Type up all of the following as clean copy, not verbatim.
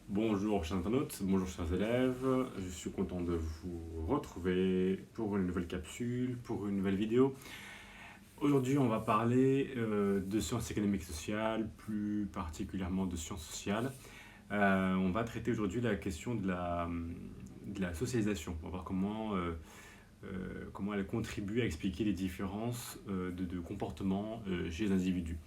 Bonjour chers internautes, bonjour chers élèves, je suis content de vous retrouver pour une nouvelle capsule, pour une nouvelle vidéo. Aujourd'hui on va parler de sciences économiques et sociales, plus particulièrement de sciences sociales. On va traiter aujourd'hui la question de la socialisation. On va voir comment elle contribue à expliquer les différences de comportement chez les individus.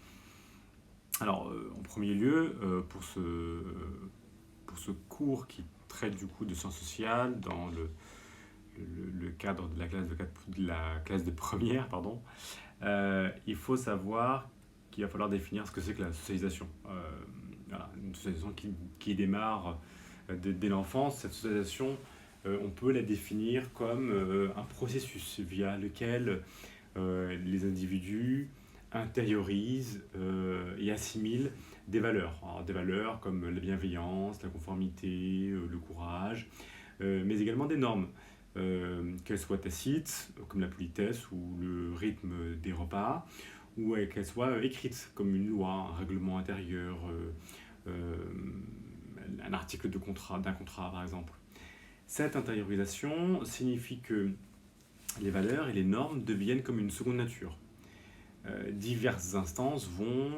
Alors en premier lieu, pour ce cours qui traite du coup de sciences sociales dans le cadre de la classe de première, pardon, il faut savoir qu'il va falloir définir ce que c'est que la socialisation. Voilà, une socialisation qui démarre dès l'enfance. Cette socialisation, on peut la définir comme un processus via lequel les individus intériorisent et assimilent des valeurs. Alors, des valeurs comme la bienveillance, la conformité, le courage, mais également des normes, qu'elles soient tacites, comme la politesse ou le rythme des repas, ou qu'elles soient écrites, comme une loi, un règlement intérieur, euh, un article d'un contrat par exemple. Cette intériorisation signifie que les valeurs et les normes deviennent comme une seconde nature. Diverses instances vont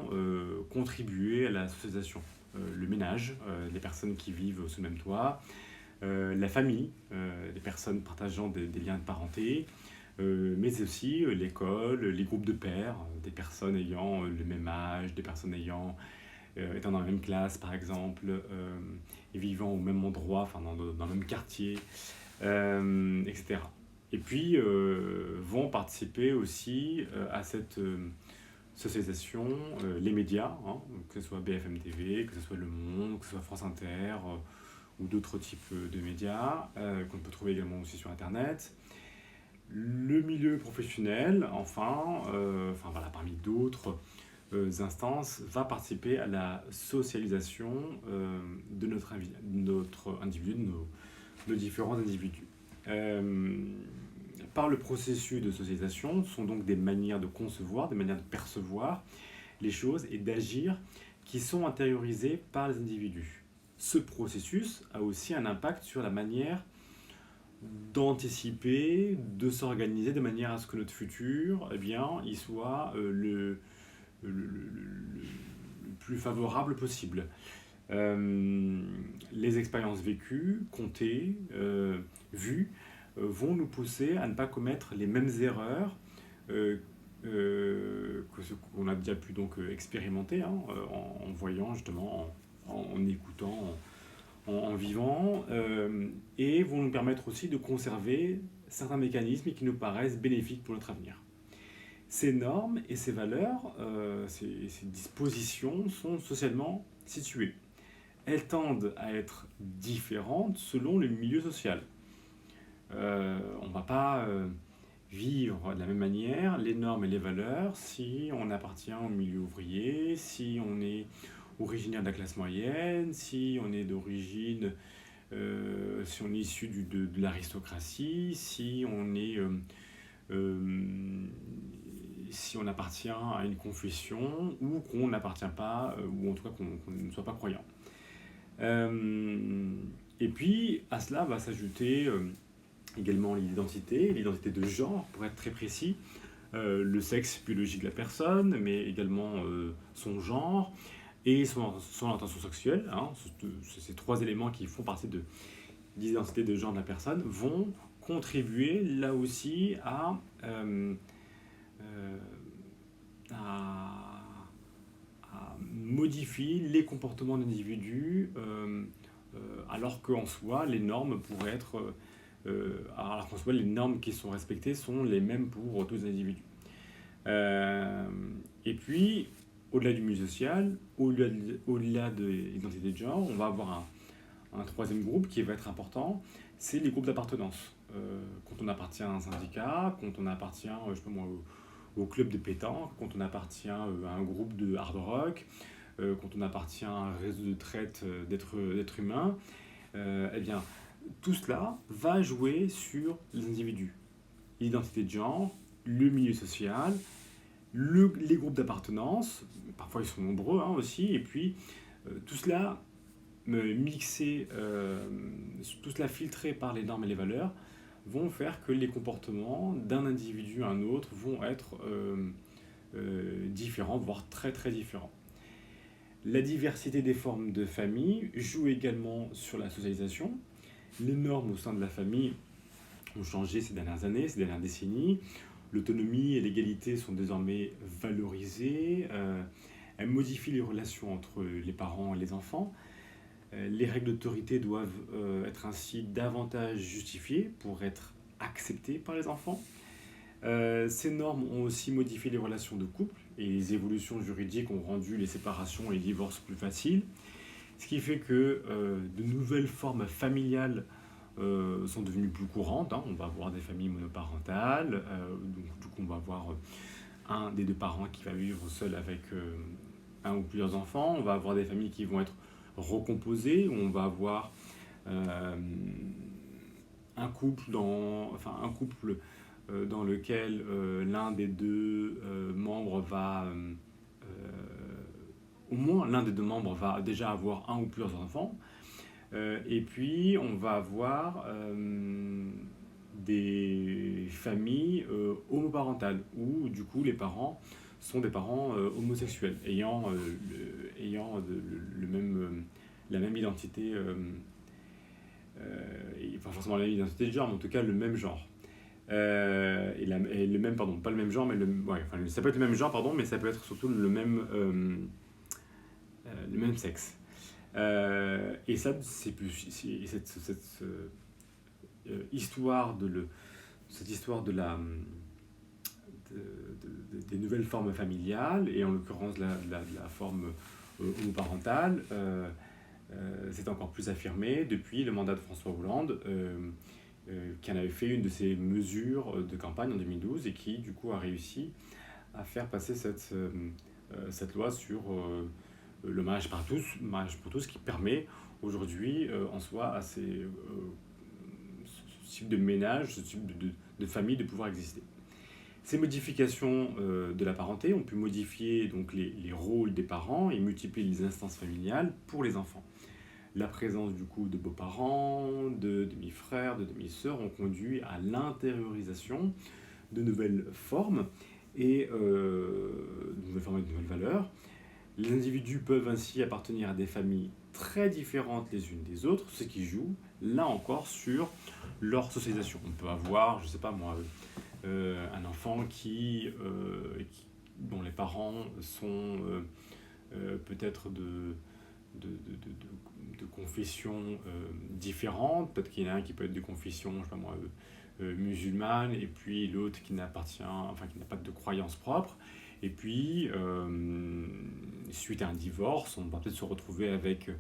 contribuer à la socialisation. Le ménage, les personnes qui vivent sous le même toit, la famille, les personnes partageant des liens de parenté, mais aussi l'école, les groupes de pairs, des personnes ayant le même âge, des personnes étant dans la même classe par exemple, et vivant au même endroit, enfin dans le même quartier, etc. Et puis vont participer aussi à cette socialisation les médias, hein, que ce soit BFM TV, que ce soit Le Monde, que ce soit France Inter ou d'autres types de médias qu'on peut trouver également aussi sur Internet. Le milieu professionnel, enfin voilà, parmi d'autres instances, va participer à la socialisation de notre individu, de nos différents individus. Par le processus de socialisation, ce sont donc des manières de concevoir, des manières de percevoir les choses et d'agir qui sont intériorisées par les individus. Ce processus a aussi un impact sur la manière d'anticiper, de s'organiser de manière à ce que notre futur, il soit le plus favorable possible. Les expériences vécues, comptées, vues, vont nous pousser à ne pas commettre les mêmes erreurs que ce qu'on a déjà pu donc expérimenter, hein, en voyant justement, en écoutant, en vivant, et vont nous permettre aussi de conserver certains mécanismes qui nous paraissent bénéfiques pour notre avenir. Ces normes et ces valeurs, ces dispositions sont socialement situées. Elles tendent à être différentes selon le milieu social. On ne va pas vivre de la même manière les normes et les valeurs si on appartient au milieu ouvrier, si on est originaire de la classe moyenne, si on est d'origine, si on est issu de l'aristocratie, si on appartient à une confession ou qu'on n'appartient pas, ou en tout cas qu'on ne soit pas croyant. Et puis à cela va s'ajouter également l'identité de genre, pour être très précis, le sexe biologique de la personne, mais également son genre et son orientation sexuelle. Hein, ces trois éléments qui font partie de l'identité de genre de la personne vont contribuer là aussi à modifier les comportements de l'individu, alors qu'en soi, les normes pourraient être alors qu'en soi, les normes qui sont respectées sont les mêmes pour tous les individus. Et puis, au-delà du milieu social, au-delà de l'identité de genre, on va avoir un troisième groupe qui va être important, c'est les groupes d'appartenance. Quand on appartient à un syndicat, quand on appartient, je sais pas moi, au club de pétanque, quand on appartient à un groupe de hard rock, quand on appartient à un réseau de traite d'êtres humains, eh bien, tout cela va jouer sur les individus. L'identité de genre, le milieu social, les groupes d'appartenance, parfois ils sont nombreux hein, aussi, et puis tout cela mixés, tout cela filtré par les normes et les valeurs, vont faire que les comportements d'un individu à un autre vont être différents, voire très très différents. La diversité des formes de famille joue également sur la socialisation. Les normes au sein de la famille ont changé ces dernières années, ces dernières décennies. L'autonomie et l'égalité sont désormais valorisées. Elles modifient les relations entre les parents et les enfants. Les règles d'autorité doivent être ainsi davantage justifiées pour être acceptées par les enfants. Ces normes ont aussi modifié les relations de couple et les évolutions juridiques ont rendu les séparations et les divorces plus faciles. Ce qui fait que de nouvelles formes familiales sont devenues plus courantes. On va avoir des familles monoparentales, donc du coup on va avoir un des deux parents qui va vivre seul avec un ou plusieurs enfants. On va avoir des familles qui vont être recomposées, où on va avoir un couple dans lequel l'un des deux membres va au moins l'un des deux membres va déjà avoir un ou plusieurs enfants. Et puis, on va avoir des familles homoparentales, où du coup les parents sont des parents homosexuels, ayant la même identité, pas forcément la même identité de genre, mais en tout cas le même genre. Et le même, pardon, pas le même genre, mais ça peut être le même genre, pardon, mais ça peut être surtout le même sexe. Et ça, cette histoire des nouvelles formes familiales, et en l'occurrence la forme homoparentale, c'est encore plus affirmé depuis le mandat de François Hollande, qui en avait fait une de ses mesures de campagne en 2012 et qui du coup a réussi à faire passer cette loi sur le mariage pour tous, qui permet aujourd'hui en soi à ce type de ménage, ce type de famille de pouvoir exister. Ces modifications de la parenté ont pu modifier donc les rôles des parents et multiplier les instances familiales pour les enfants. La présence du coup de beaux-parents, de demi-frères, de demi-sœurs ont conduit à l'intériorisation de nouvelles formes et de nouvelles valeurs. Les individus peuvent ainsi appartenir à des familles très différentes les unes des autres, ce qui joue, là encore, sur leur socialisation. On peut avoir, je ne sais pas moi, un enfant dont les parents sont peut-être de confessions différentes. Peut-être qu'il y en a un qui peut être de confession, je ne sais pas moi, musulmane, et puis l'autre qui n'a pas de croyance propre. Et puis, suite à un divorce, on va peut-être se retrouver avec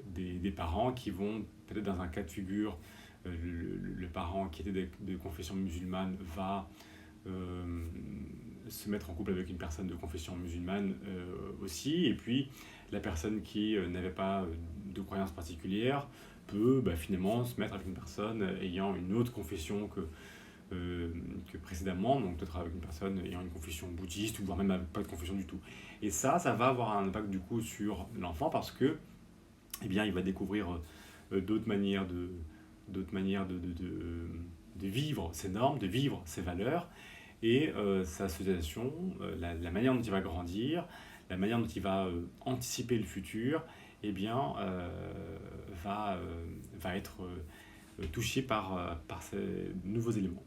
des parents qui vont, peut-être dans un cas de figure, le parent qui était de confession musulmane va se mettre en couple avec une personne de confession musulmane aussi, et puis la personne qui n'avait pas de croyance particulière peut finalement se mettre avec une personne ayant une autre confession que précédemment, donc peut-être avec une personne ayant une confession bouddhiste, ou voire même pas de confession du tout. Et ça va avoir un impact du coup sur l'enfant, parce que il va découvrir d'autres manières de vivre ses normes, de vivre ses valeurs, et sa socialisation, la manière dont il va grandir, la manière dont il va anticiper le futur, va être touché par ces nouveaux éléments.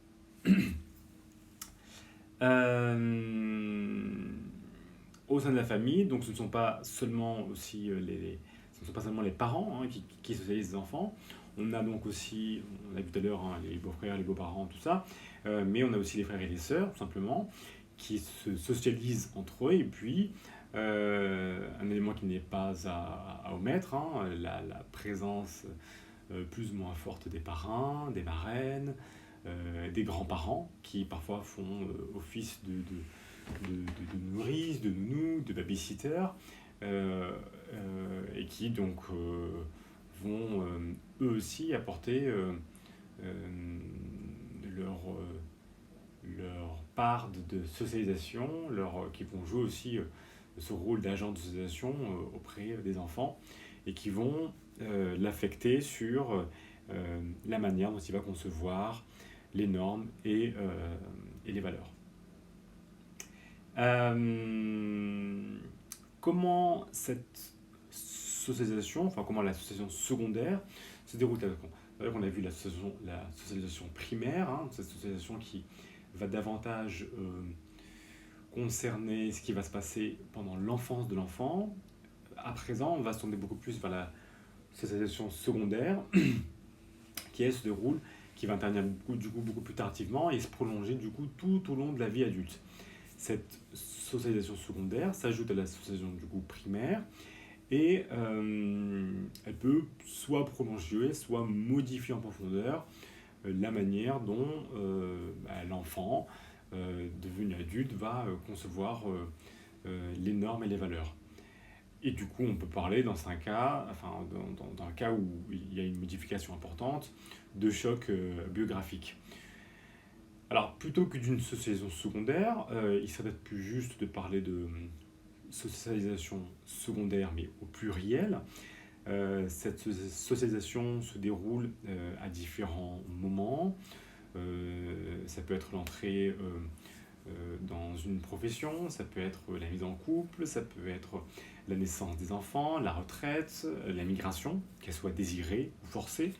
Au sein de la famille, donc ce ne sont pas seulement les parents qui socialisent les enfants. On a donc aussi, on a vu tout à l'heure, les beaux-frères, les beaux-parents, tout ça, mais on a aussi les frères et les sœurs, tout simplement, qui se socialisent entre eux. Et puis, un élément qui n'est pas à omettre, la présence plus ou moins forte des parrains, des marraines, des grands-parents, qui parfois font office de nourrice, de nounou, de babysitter, et qui donc vont eux aussi apporter leur part de socialisation, qui vont jouer aussi ce rôle d'agent de socialisation auprès des enfants. et qui vont l'affecter sur la manière dont il va concevoir les normes et les valeurs. Comment cette socialisation, enfin comment la socialisation secondaire se déroule? On a vu la socialisation primaire, hein, cette socialisation qui va davantage concerner ce qui va se passer pendant l'enfance de l'enfant. À présent, on va se tourner beaucoup plus vers la socialisation secondaire, qui elle se déroule, qui va intervenir beaucoup plus tardivement et se prolonger du coup tout au long de la vie adulte. Cette socialisation secondaire s'ajoute à la socialisation du coup primaire et elle peut soit prolonger, soit modifier en profondeur la manière dont l'enfant devenu adulte va concevoir les normes et les valeurs. Et du coup, on peut parler dans un cas, dans un cas où il y a une modification importante, de choc biographique. Alors, plutôt que d'une socialisation secondaire, il serait peut-être plus juste de parler de socialisation secondaire, mais au pluriel. Cette socialisation se déroule à différents moments. Ça peut être l'entrée dans une profession, ça peut être la mise en couple, ça peut être la naissance des enfants, la retraite, la migration, qu'elle soit désirée ou forcée.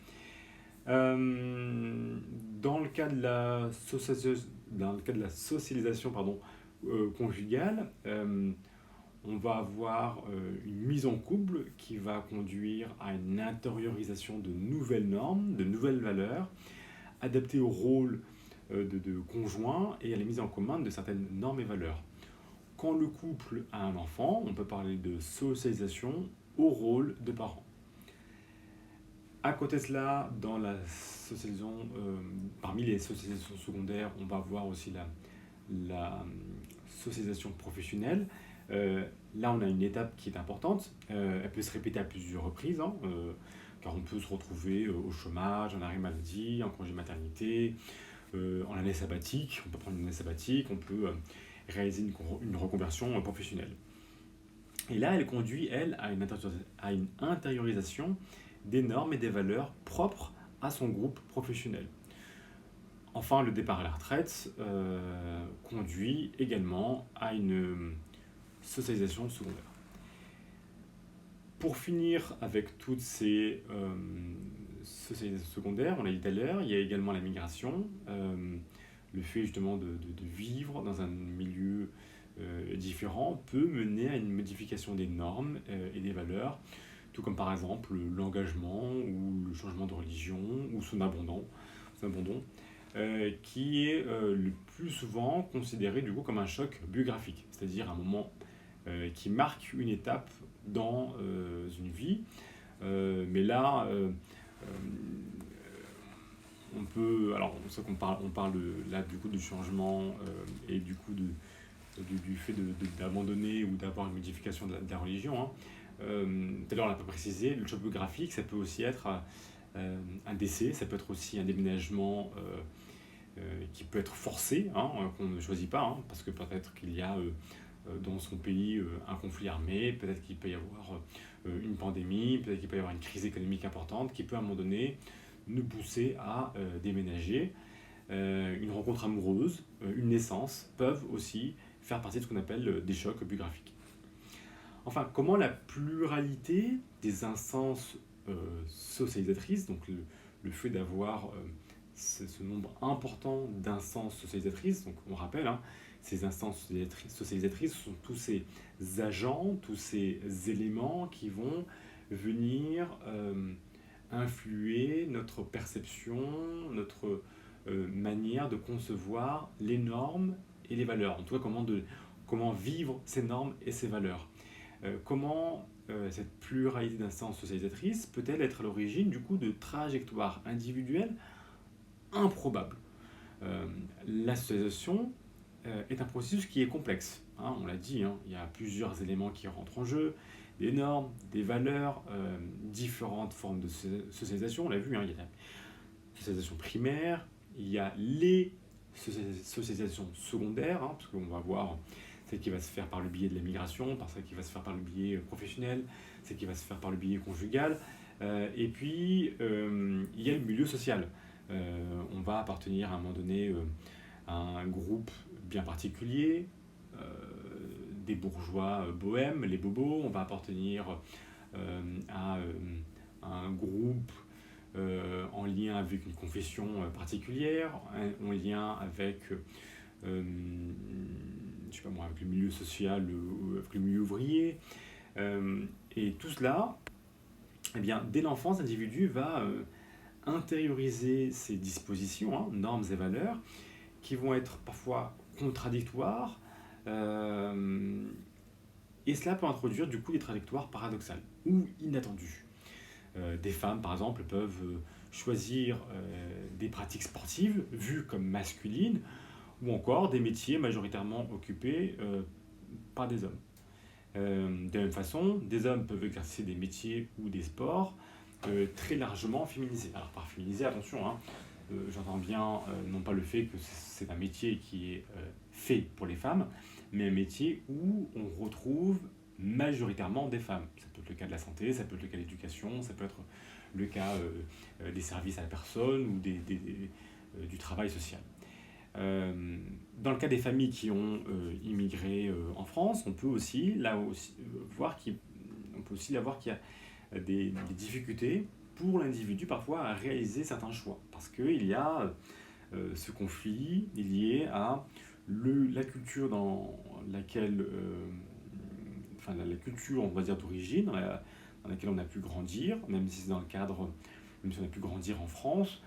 Dans le cas de la socialisation conjugale, on va avoir une mise en couple qui va conduire à une intériorisation de nouvelles normes, de nouvelles valeurs, adaptées au rôle de conjoint et à la mise en commun de certaines normes et valeurs. Quand le couple a un enfant, on peut parler de socialisation au rôle de parent. À côté de cela, dans la socialisation, parmi les socialisations secondaires, on va voir aussi la socialisation professionnelle. Là, on a une étape qui est importante. Elle peut se répéter à plusieurs reprises, car on peut se retrouver au chômage, en arrêt maladie, en congé maternité, en année sabbatique. On peut prendre une année sabbatique, on peut réaliser une reconversion professionnelle. Et là, elle conduit, elle, à une intériorisation des normes et des valeurs propres à son groupe professionnel. Enfin, le départ à la retraite conduit également à une socialisation secondaire. Pour finir avec toutes ces socialisations secondaires, on l'a dit tout à l'heure, il y a également la migration, le fait justement de vivre dans un milieu différent peut mener à une modification des normes et des valeurs, tout comme par exemple l'engagement ou le changement de religion ou son abandon, qui est le plus souvent considéré du coup comme un choc biographique, c'est-à-dire un moment qui marque une étape dans une vie. Mais là, on parle là du coup du changement et du coup du fait d'abandonner ou d'avoir une modification de la religion. Hein. Tout à l'heure, on l'a pas précisé, le choc biographique, ça peut aussi être un décès, ça peut être aussi un déménagement qui peut être forcé, qu'on ne choisit pas, parce que peut-être qu'il y a dans son pays un conflit armé, peut-être qu'il peut y avoir une pandémie, peut-être qu'il peut y avoir une crise économique importante qui peut à un moment donné nous pousser à déménager. Une rencontre amoureuse, une naissance peuvent aussi faire partie de ce qu'on appelle des chocs biographiques. Enfin, comment la pluralité des instances socialisatrices, donc le fait d'avoir ce nombre important d'instances socialisatrices, donc on rappelle, ces instances socialisatrices sont tous ces agents, tous ces éléments qui vont venir influer notre perception, notre manière de concevoir les normes et les valeurs. En tout cas, comment vivre ces normes et ces valeurs. Comment cette pluralité d'instances socialisatrices peut-elle être à l'origine du coup de trajectoires individuelles improbables. La socialisation est un processus qui est complexe. On l'a dit, il y a plusieurs éléments qui rentrent en jeu, des normes, des valeurs, différentes formes de socialisation. On l'a vu, il y a la socialisation primaire, il y a les socialisations secondaires, parce qu'on va voir celle qui va se faire par le biais de la migration, par celle qui va se faire par le biais professionnel, c'est qui va se faire par le biais conjugal. Et puis, il y a le milieu social. On va appartenir à un moment donné à un groupe bien particulier, euh, des bourgeois bohèmes, les bobos. On va appartenir à un groupe en lien avec une confession particulière, en lien avec, je sais pas moi, avec le milieu social, avec le milieu ouvrier. Et tout cela, eh bien, dès l'enfance, l'individu va intérioriser ces dispositions, hein, normes et valeurs, qui vont être parfois contradictoires, et cela peut introduire du coup des trajectoires paradoxales ou inattendues. Des femmes, par exemple, peuvent choisir des pratiques sportives vues comme masculines, ou encore des métiers majoritairement occupés par des hommes. De la même façon, des hommes peuvent exercer des métiers ou des sports très largement féminisés. Alors par féminisé, attention, hein, j'entends bien non pas le fait que c'est un métier qui est fait pour les femmes, mais un métier où on retrouve majoritairement des femmes. Ça peut être le cas de la santé, ça peut être le cas de l'éducation, ça peut être le cas des services à la personne ou du travail social. Dans le cas des familles qui ont immigré en France, on peut aussi voir qu'il y a des difficultés pour l'individu parfois à réaliser certains choix. Parce qu'il y a ce conflit lié à la culture dans laquelle, la culture, on va dire, d'origine, dans laquelle on a pu grandir, même si c'est dans le cadre, même si on a pu grandir en France,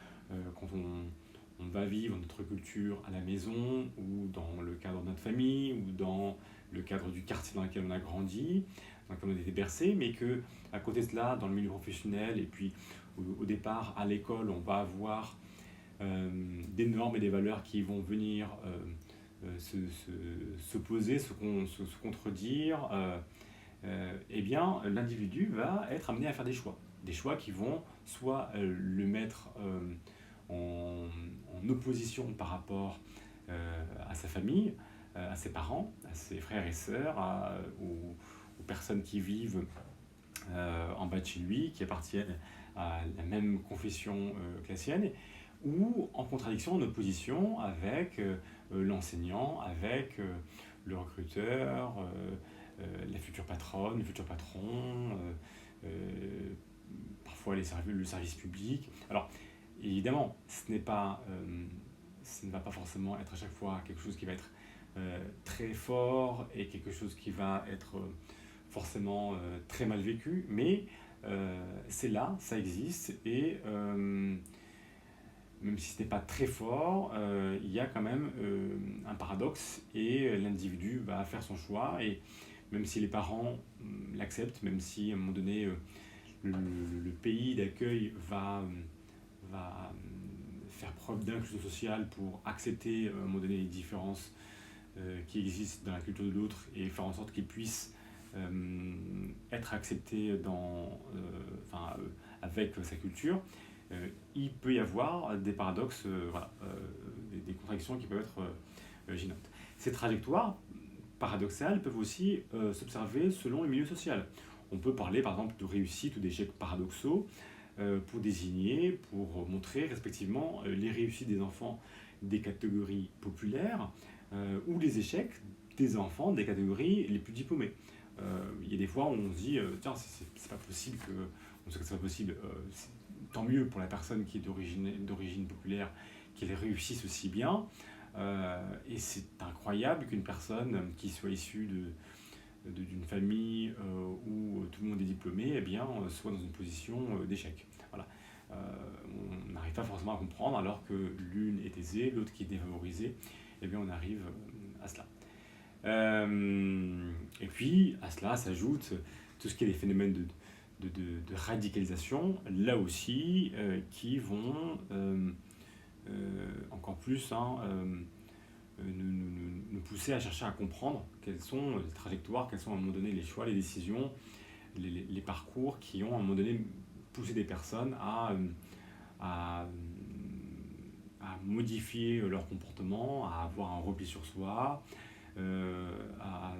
quand on va vivre notre culture à la maison, ou dans le cadre de notre famille, ou dans le cadre du quartier dans lequel on a grandi, dans lequel on a été bercé, mais que à côté de cela, dans le milieu professionnel, et puis au départ à l'école, on va avoir des normes et des valeurs qui vont venir s'opposer, se contredire, eh bien l'individu va être amené à faire des choix qui vont soit le mettre en opposition par rapport à sa famille, à ses parents, à ses frères et sœurs, aux personnes qui vivent en bas de chez lui, qui appartiennent à la même confession que la sienne, ou en contradiction, en opposition avec l'enseignant, avec le recruteur, la future patronne, le futur patron, parfois le service public. Alors, évidemment, ce ne va pas forcément être à chaque fois quelque chose qui va être très fort et quelque chose qui va être forcément très mal vécu, mais c'est là, ça existe, et même si ce n'est pas très fort, il y a quand même un paradoxe, et l'individu va faire son choix, et même si les parents l'acceptent, même si à un moment donné le pays d'accueil va faire preuve d'inclusion sociale pour accepter à un moment donné les différences qui existent dans la culture de l'autre et faire en sorte qu'ils puissent être accepté avec sa culture, il peut y avoir des paradoxes, des contradictions qui peuvent être gênantes. Ces trajectoires paradoxales peuvent aussi s'observer selon le milieu social. On peut parler par exemple de réussite ou d'échecs paradoxaux pour montrer respectivement les réussites des enfants des catégories populaires ou les échecs des enfants des catégories les plus diplômées. Il y a des fois où on se dit tiens, c'est pas possible que. On sait que c'est pas possible, tant mieux pour la personne qui est d'origine populaire qu'elle réussisse aussi bien. Et c'est incroyable qu'une personne qui soit issue d'une famille où tout le monde est diplômé, eh bien, soit dans une position d'échec. Voilà. On n'arrive pas forcément à comprendre, alors que l'une est aisée, l'autre qui est défavorisée, eh bien, on arrive à cela. Et puis à cela s'ajoute tout ce qui est les phénomènes de radicalisation, là aussi, qui vont encore plus nous pousser à chercher à comprendre quelles sont les trajectoires, quels sont à un moment donné les choix, les décisions, les parcours qui ont à un moment donné poussé des personnes à modifier leur comportement, à avoir un repli sur soi, à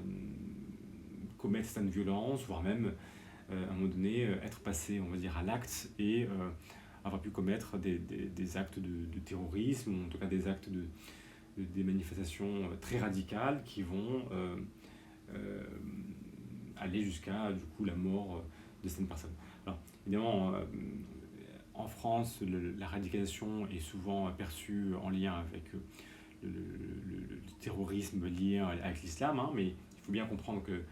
commettre certaines violences, voire même à un moment donné, être passé, on va dire, à l'acte et avoir pu commettre des actes de terrorisme, ou en tout cas des actes des manifestations très radicales qui vont euh, aller jusqu'à du coup la mort de certaines personnes. Alors évidemment, en France, la radicalisation est souvent perçue en lien avec le terrorisme lié avec l'islam, hein, mais il faut bien comprendre que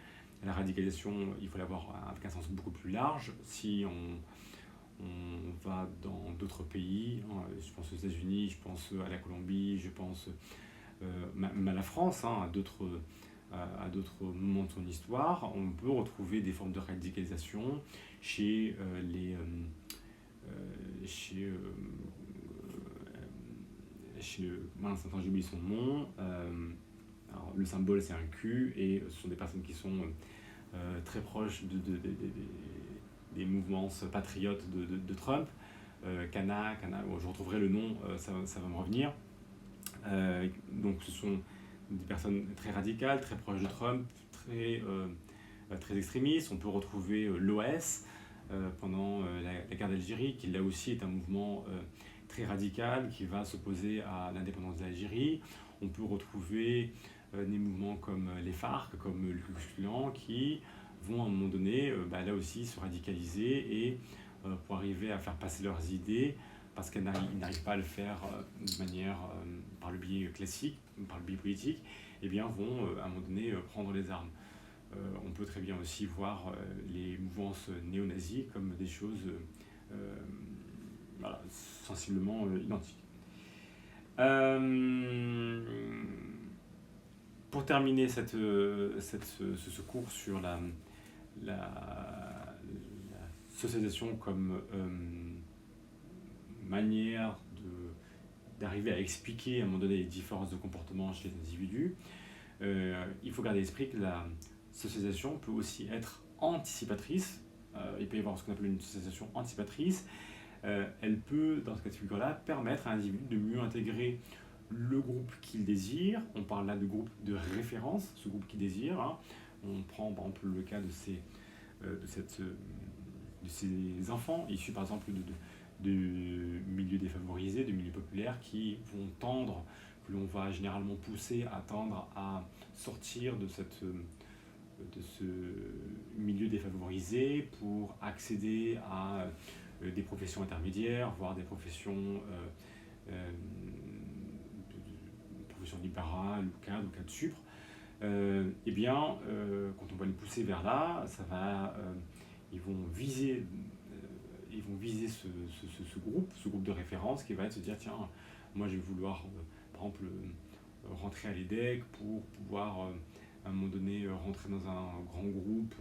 la radicalisation, il faut l'avoir avec un sens beaucoup plus large. Si on va dans d'autres pays, hein, je pense aux États-Unis, je pense à la Colombie, je pense même à la France, hein, à d'autres moments de son histoire, on peut retrouver des formes de radicalisation chez chez mince, attends, j'ai oublié son nom. Alors, le symbole c'est un Q et ce sont des personnes qui sont très proches des mouvements patriotes de Trump. Cana, bon, je retrouverai le nom, ça va me revenir. Donc ce sont des personnes très radicales, très proches de Trump, très extrémistes. On peut retrouver l'OS pendant la guerre d'Algérie, qui là aussi est un mouvement très radical qui va s'opposer à l'indépendance d'Algérie. On peut retrouver des mouvements comme les FARC, comme le Ku Klux Klan, qui vont à un moment donné, là aussi, se radicaliser et pour arriver à faire passer leurs idées, parce qu'ils n'arrivent pas à le faire de manière par le biais classique, par le biais politique, eh bien vont à un moment donné prendre les armes. On peut très bien aussi voir les mouvances néo-nazis comme des choses voilà, sensiblement identiques. Pour terminer ce cours sur la socialisation comme manière d'arriver à expliquer à un moment donné les différences de comportement chez les individus, il faut garder à l'esprit que la socialisation peut aussi être anticipatrice. Il peut y avoir ce qu'on appelle une socialisation anticipatrice. Elle peut, dans ce cas de figure-là, permettre à un individu de mieux intégrer le groupe qu'il désire. On parle là de groupe de référence, ce groupe qu'il désire. Hein. On prend par exemple le cas de ces enfants issus par exemple de milieux défavorisés, de milieux populaires qui vont tendre, que l'on va généralement pousser à tendre à sortir de ce milieu défavorisé pour accéder à des professions intermédiaires, voire des professions libérales ou cadres supres. Eh bien, quand on va les pousser vers là, ils vont viser ce groupe de référence qui va être se dire tiens, moi je vais vouloir par exemple rentrer à l'EDEC pour pouvoir à un moment donné rentrer dans un grand groupe,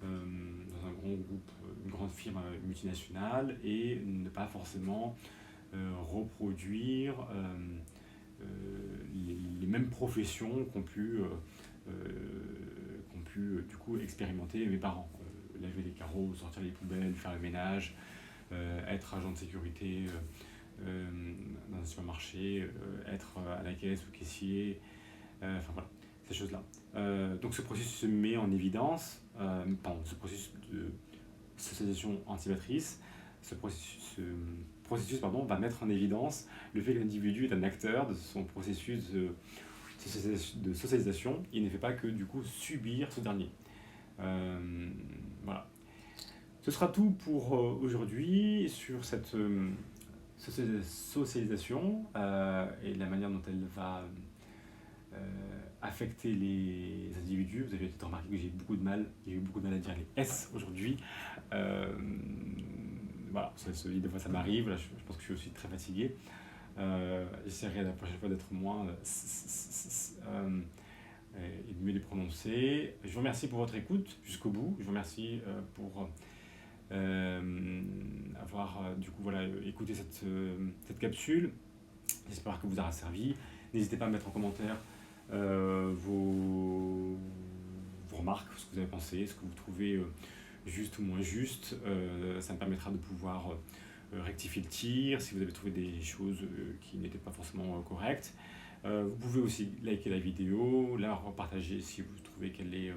une grande firme multinationale et ne pas forcément reproduire les mêmes professions qu'ont pu du coup expérimenter mes parents. Laver les carreaux, sortir les poubelles, faire le ménage, être agent de sécurité dans un supermarché, être à la caisse ou caissier, enfin voilà, ces choses-là. Donc ce processus se met en évidence, ce processus de socialisation anticipatrice, ce processus va mettre en évidence le fait que l'individu est un acteur de son processus de socialisation. Il ne fait pas que du coup subir ce dernier. Voilà. Ce sera tout pour aujourd'hui sur cette socialisation et la manière dont elle va affecter les individus. Vous avez peut-être remarqué que j'ai eu beaucoup de mal à dire les S aujourd'hui. Voilà, des fois ça m'arrive, là, je pense que je suis aussi très fatigué. J'essaierai la prochaine fois d'être moins et de mieux les prononcer. Je vous remercie pour votre écoute jusqu'au bout. Je vous remercie pour avoir du coup écouté cette capsule. J'espère que vous aura servi. N'hésitez pas à mettre en commentaire vos remarques, ce que vous avez pensé, ce que vous trouvez juste ou moins juste. Ça me permettra de pouvoir rectifier le tir si vous avez trouvé des choses qui n'étaient pas forcément correctes. Vous pouvez aussi liker la vidéo, la repartager si vous trouvez qu'elle est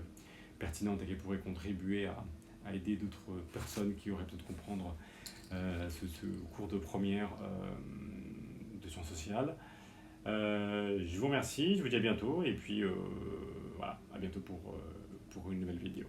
pertinente et qu'elle pourrait contribuer à à aider d'autres personnes qui auraient besoin de comprendre ce cours de première de sciences sociales. Je vous remercie, je vous dis à bientôt et puis voilà, à bientôt pour une nouvelle vidéo.